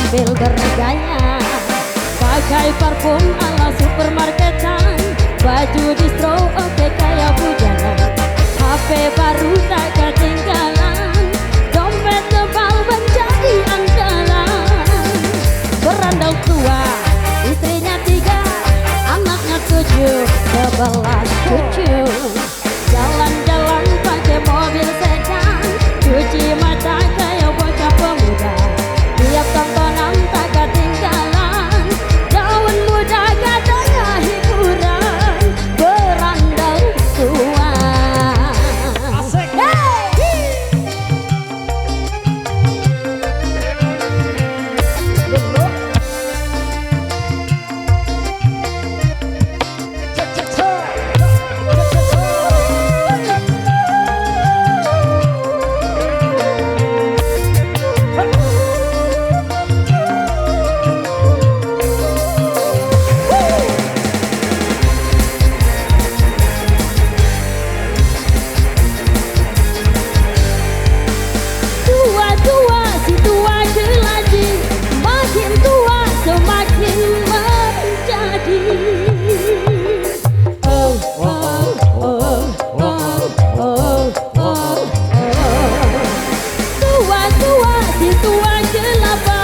sambil bergaya, pakai parfum ala supermarketan, baju distro oke kayak bujana, HP baru tak ketinggalan, dompet tebal menjadi andalan. Berandal tua, istrinya 3, anaknya 7, 11 cucu. Jalan-jalan pakai mobil sedan, cuci mata kayak bocah pemuda, tiap tontonan tak ketinggalan, daun muda katanya hiburan. Berandal tua. Asik. Tua-tua si tua jelajah, makin tua semakin menjadi. Oh, oh, oh, oh, oh, oh, oh. Tua-tua si tua jelaba,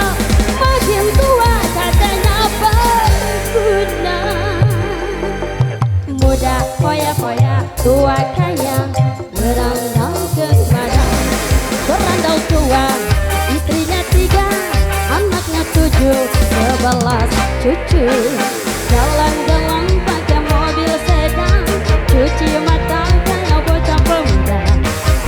makin tua katanya berguna. Muda foya-foya, tua kaya, berandal kepada. Berandal tua, istrinya 3, anaknya 7, 11 cucu. Jalan-jalan pakai mobil sedan, cuci mata kayak bocah pemuda,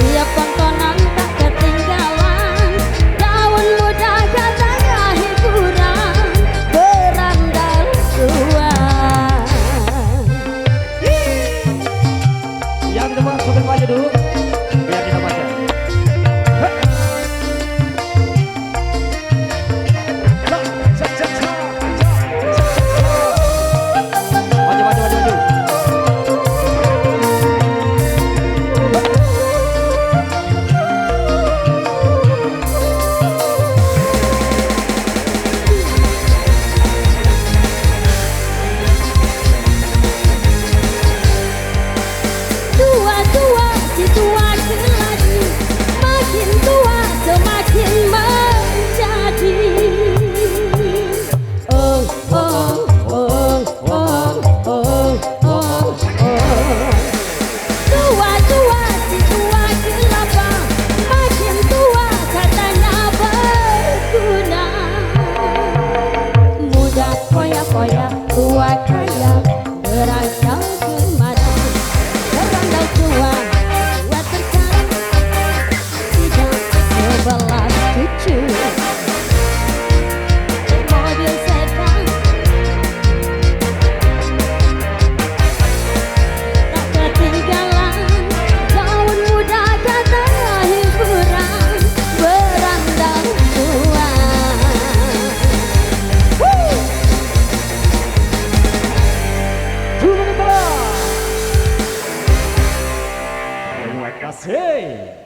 tiap tontonan tak ketinggalan, daun muda katanya hiburan. Berandal tua. Yang di depan sopir maju dulu, biar kita baca. Maju, maju, maju, maju. Tua-tua si tua lagi, makin tua semakin menjadi. Oh, oh, oh, oh, oh, oh, oh. Tua-tua si tua kenapa, makin tua katanya berguna. Muda foya-foya, tua kaya, berandal kemana. Berandal tua, tua terkaya, 3, 11 cucu. Mobil sedan, tak ketinggalan, daun muda katanya hiburan. Berandal tua. Terima kasih.